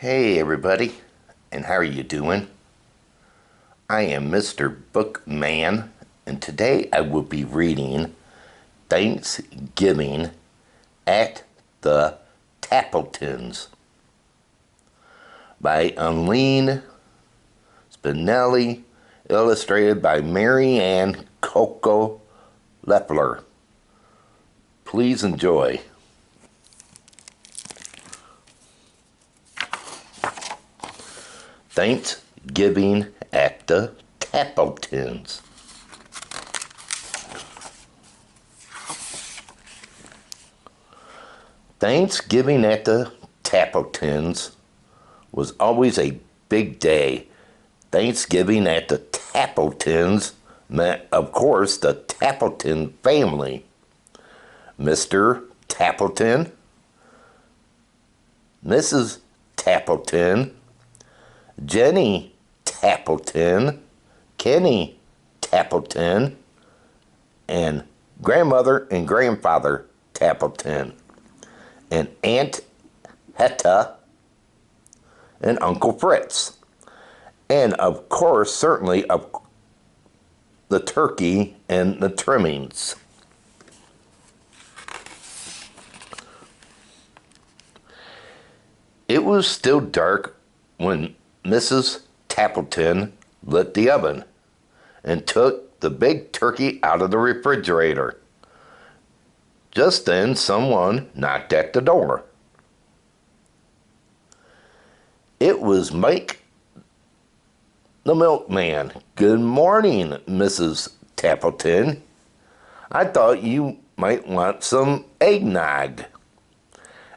Hey everybody, and how are you doing? I am Mr. Bookman, and today I will be reading Thanksgiving at the Tappletons by Eileen, Spinelli, illustrated by Maryann Cocca-Leffler. Please enjoy. Thanksgiving at the Tappletons. Thanksgiving at the Tappletons was always a big day. Thanksgiving at the Tappletons meant, of course, the Tappleton family. Mr. Tappleton, Mrs. Tappleton, Jenny Tappleton, Kenny Tappleton, and grandmother and grandfather Tappleton, and Aunt Hetta, and Uncle Fritz, and of course, certainly, the turkey and the trimmings. It was still dark when Mrs. Tappleton lit the oven and took the big turkey out of the refrigerator. Just then, someone knocked at the door. It was Mike the milkman. "Good morning, Mrs. Tappleton. I thought you might want some eggnog."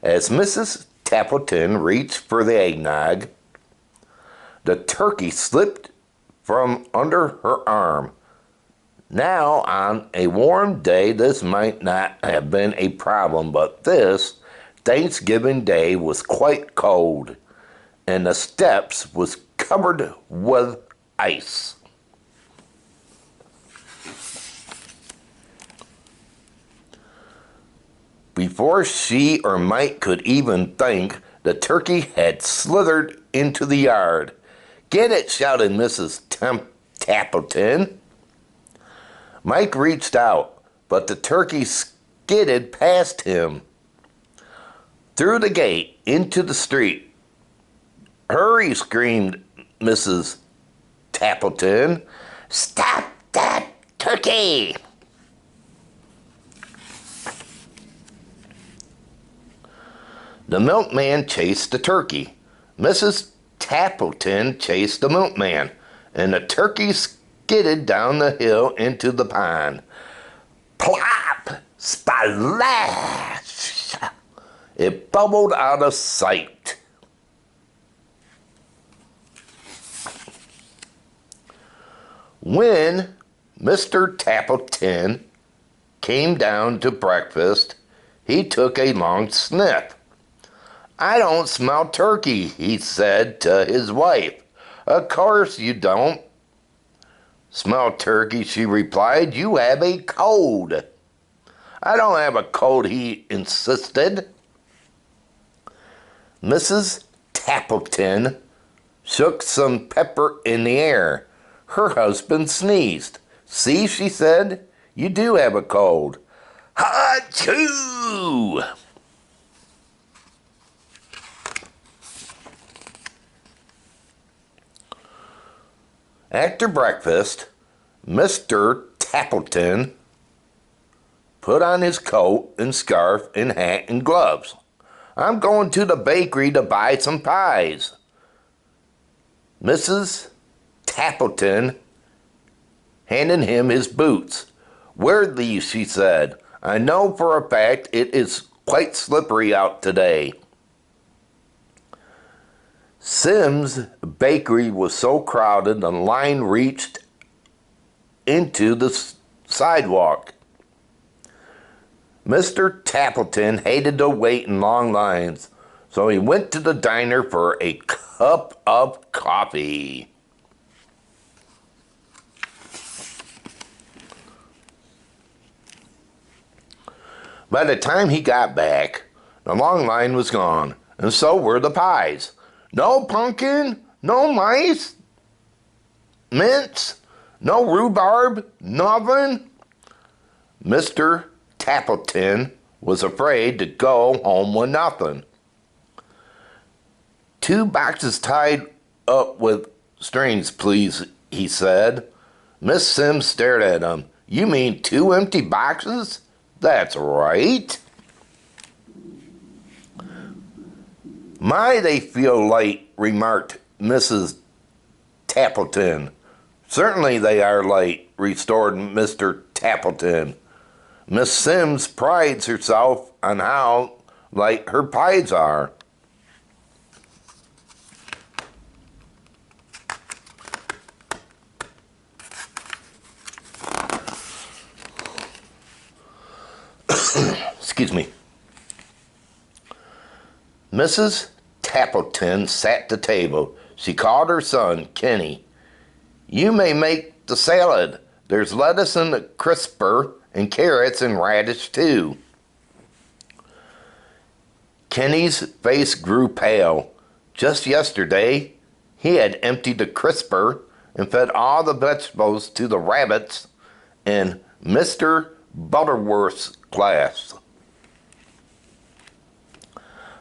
As Mrs. Tappleton reached for the eggnog, the turkey slipped from under her arm. Now, on a warm day, this might not have been a problem, but this Thanksgiving Day was quite cold, and the steps was covered with ice. Before she or Mike could even think, the turkey had slithered into the yard. "Get it!" shouted Mrs. Tappleton. Mike reached out, but the turkey skidded past him. Through the gate, into the street. "Hurry!" screamed Mrs. Tappleton. "Stop that turkey!" The milkman chased the turkey. Mrs. Tappleton chased the milkman, and the turkey skidded down the hill into the pond. Plop! Splash! It bubbled out of sight. When Mr. Tappleton came down to breakfast, he took a long sniff. "I don't smell turkey," he said to his wife. "Of course you don't smell turkey," she replied. "You have a cold." "I don't have a cold," he insisted. Mrs. Tappleton shook some pepper in the air. Her husband sneezed. "See," she said, "you do have a cold." "Achoo!" After breakfast, Mr. Tappleton put on his coat and scarf and hat and gloves. "I'm going to the bakery to buy some pies." Mrs. Tappleton handed him his boots. "Wear these," she said. "I know for a fact it is quite slippery out today." Sim's bakery was so crowded the line reached into the sidewalk. Mr. Tappleton hated to wait in long lines, so he went to the diner for a cup of coffee. By the time he got back, the long line was gone, and so were the pies. No pumpkin, no mice, mince, no rhubarb, nothing. Mr. Tappleton was afraid to go home with nothing. 2 boxes tied up with strings, please, he said. Miss Sims stared at him. You mean 2 empty boxes? That's right. My, they feel light, remarked Mrs. Tappleton. Certainly they are light, restored Mr. Tappleton. Miss Sims prides herself on how light her pies are. Excuse me. Mrs. Tappleton sat at the table. She called her son, Kenny. You may make the salad. There's lettuce in the crisper and carrots and radish too. Kenny's face grew pale. Just yesterday, he had emptied the crisper and fed all the vegetables to the rabbits in Mr. Butterworth's class.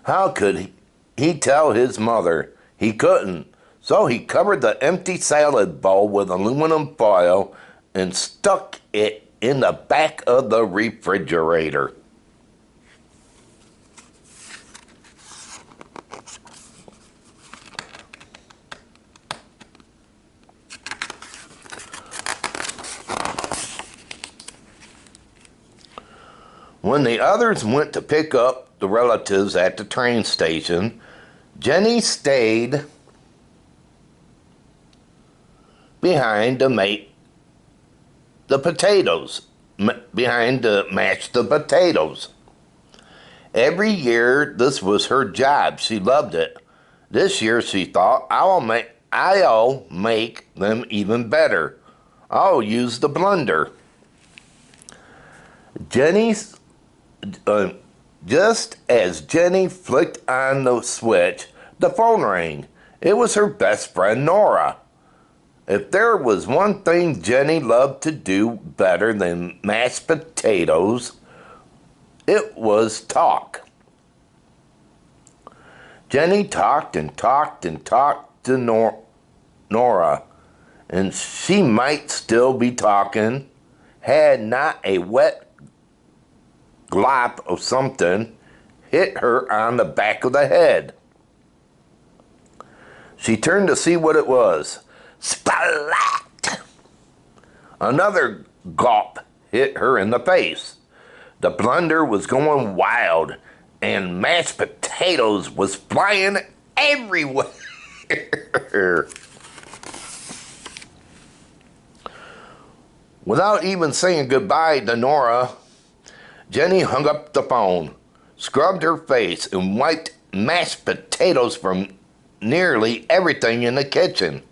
How could he tell his mother? He couldn't. So he covered the empty salad bowl with aluminum foil and stuck it in the back of the refrigerator. When the others went to pick up the relatives at the train station, Jenny stayed behind to make the potatoes, behind to mash the potatoes. Every year, this was her job. She loved it. This year, she thought, I'll make them even better. I'll use the blender. Just as Jenny flicked on the switch, the phone rang. It was her best friend, Nora. If there was one thing Jenny loved to do better than mashed potatoes, it was talk. Jenny talked and talked and talked to Nora, and she might still be talking, had not a wet glop of something hit her on the back of the head. She turned to see what it was. Splat! Another gulp hit her in the face. The blender was going wild, and mashed potatoes was flying everywhere. Without even saying goodbye to Nora, Jenny hung up the phone, scrubbed her face, and wiped mashed potatoes from nearly everything in the kitchen.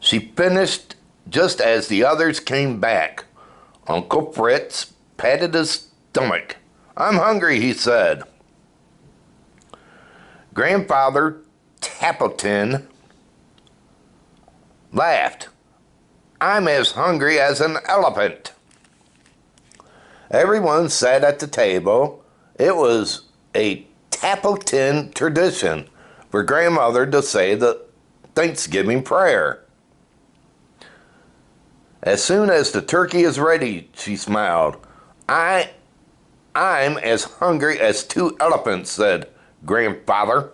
She finished just as the others came back. Uncle Fritz patted his stomach. I'm hungry, he said. Grandfather Tappleton laughed. I'm as hungry as an elephant. Everyone sat at the table. It was a Tappleton tradition for grandmother to say the Thanksgiving prayer. As soon as the turkey is ready, she smiled. I'm as hungry as 2 elephants, said Grandfather.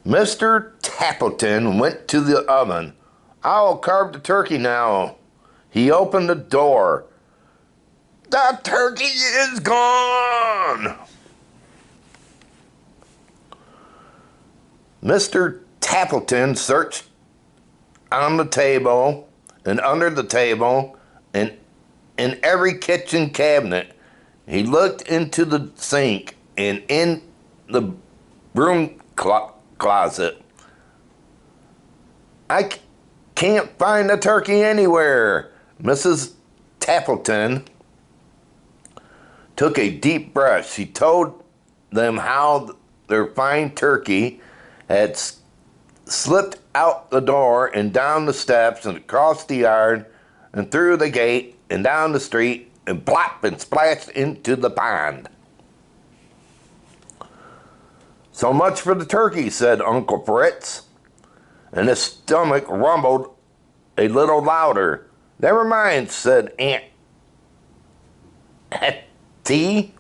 Mr. Tappleton went to the oven. I'll carve the turkey now. He opened the door. The turkey is gone! Mr. Tappleton searched on the table and under the table and in every kitchen cabinet. He looked into the sink and in the broom closet. I can't find the turkey anywhere. Mrs. Tappleton took a deep breath. She told them how their fine turkey had slipped out the door and down the steps and across the yard and through the gate and down the street and plop and splashed into the pond. "So much for the turkey," said Uncle Fritz, and his stomach rumbled a little louder. "Never mind," said Aunt Hetty.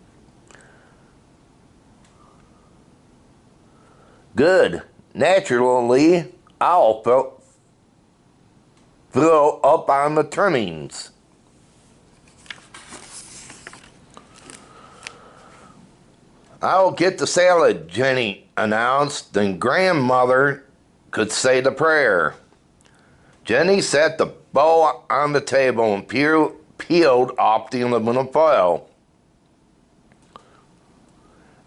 "Good. Naturally, I'll fill up on the trimmings." "I'll get the salad," Jenny announced. Then Grandmother could say the prayer. Jenny set the bowl on the table and peeled off the aluminum foil.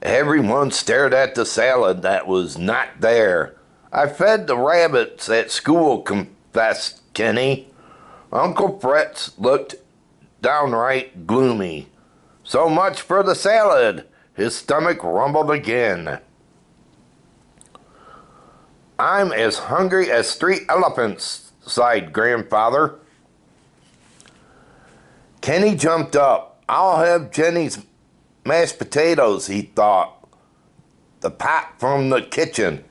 Everyone stared at the salad that was not there. "I fed the rabbits at school," confessed Kenny. Uncle Fritz looked downright gloomy. "So much for the salad." His stomach rumbled again. "I'm as hungry as street elephants," sighed Grandfather. Kenny jumped up. "I'll have Jenny's mashed potatoes," he thought. The pot from the kitchen,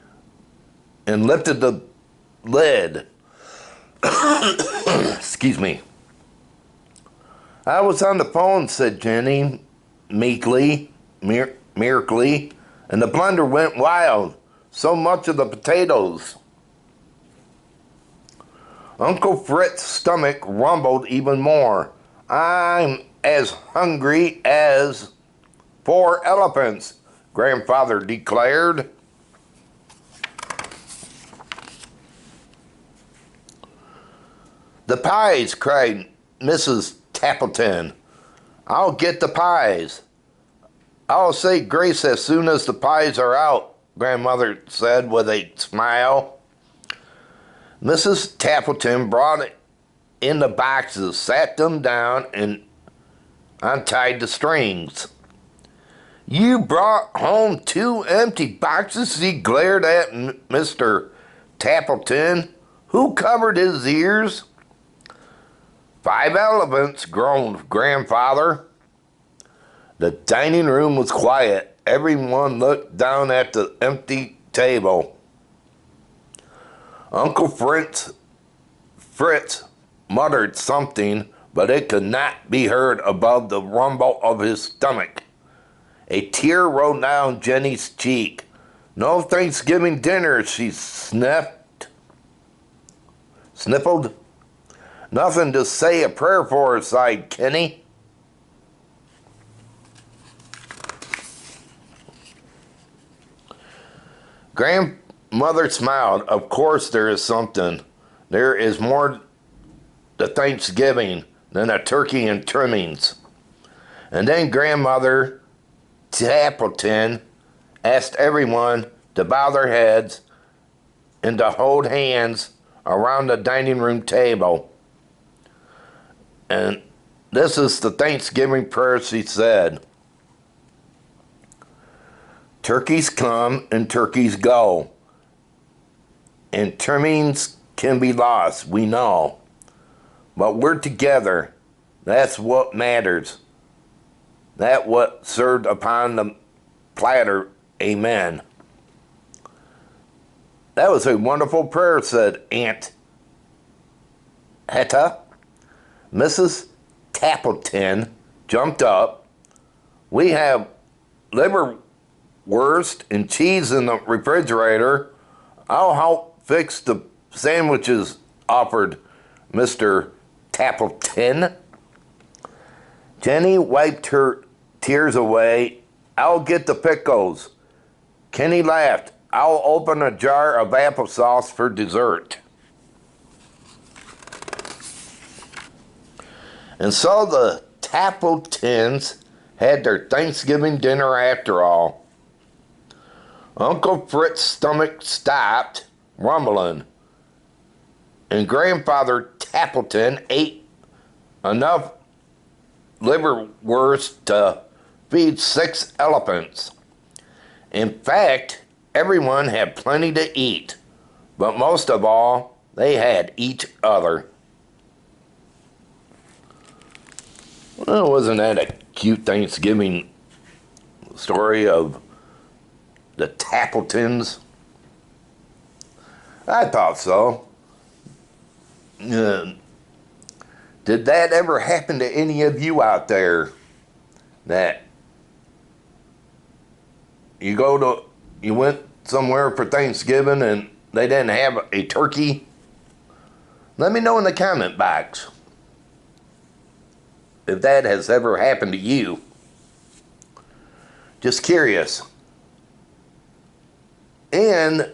and lifted the lid. Excuse me. "I was on the phone," said Jenny meekly, miraculously, "and the blender went wild. So much of the potatoes." Uncle Fritz's stomach rumbled even more. "I'm as hungry as 4 elephants," Grandfather declared. "The pies," cried Mrs. Tappleton. "I'll get the pies." "I'll say grace as soon as the pies are out," Grandmother said with a smile. Mrs. Tappleton brought in the boxes, sat them down, and untied the strings. "You brought home 2 empty boxes?" She glared at Mr. Tappleton, who covered his ears. "5 elephants," groaned Grandfather. The dining room was quiet. Everyone looked down at the empty table. Uncle Fritz muttered something, but it could not be heard above the rumble of his stomach. A tear rolled down Jenny's cheek. "No Thanksgiving dinner," she sniffled. "Nothing to say a prayer for," sighed Kenny. Grandmother smiled. "Of course there is something. There is more to Thanksgiving than a turkey and trimmings." And then Grandmother Tappleton asked everyone to bow their heads and to hold hands around the dining room table. And this is the Thanksgiving prayer she said. "Turkeys come and turkeys go, and trimmings can be lost, we know. But we're together. That's what matters. That what served upon the platter. Amen." "That was a wonderful prayer," said Aunt Hetta. Mrs. Tappleton jumped up. "We have liverwurst and cheese in the refrigerator. I'll help fix the sandwiches," offered Mr. Tappleton. Jenny wiped her tears away. "I'll get the pickles." Kenny laughed. "I'll open a jar of applesauce for dessert." And so the Tappletons had their Thanksgiving dinner after all. Uncle Fritz's stomach stopped rumbling, and Grandfather Tappleton ate enough liverwurst to feed 6 elephants. In fact, everyone had plenty to eat, but most of all, they had each other. Well, wasn't that a cute Thanksgiving story of the Tappletons? I thought so. Did that ever happen to any of you out there, that you went somewhere for Thanksgiving and they didn't have a turkey? Let me know in the comment box if that has ever happened to you. Just curious. And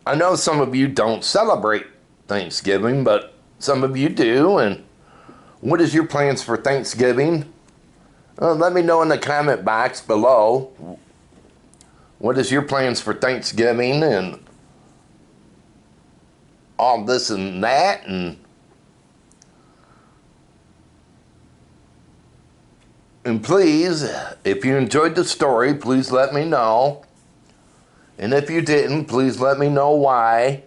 I know some of you don't celebrate Thanksgiving, but some of you do. And what is your plans for Thanksgiving? Let me know in the comment box below. What is your plans for Thanksgiving and all this and that? And please, if you enjoyed the story, please let me know. And if you didn't, please let me know why.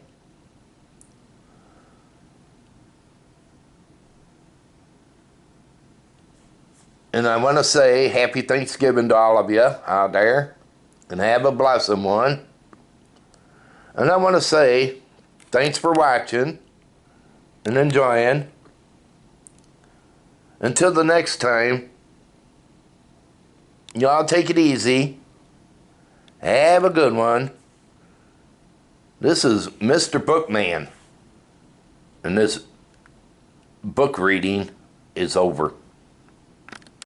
And I want to say happy Thanksgiving to all of you out there. And have a blessed one. And I want to say thanks for watching and enjoying. Until the next time, y'all take it easy. Have a good one. This is Mr. Bookman. And this book reading is over.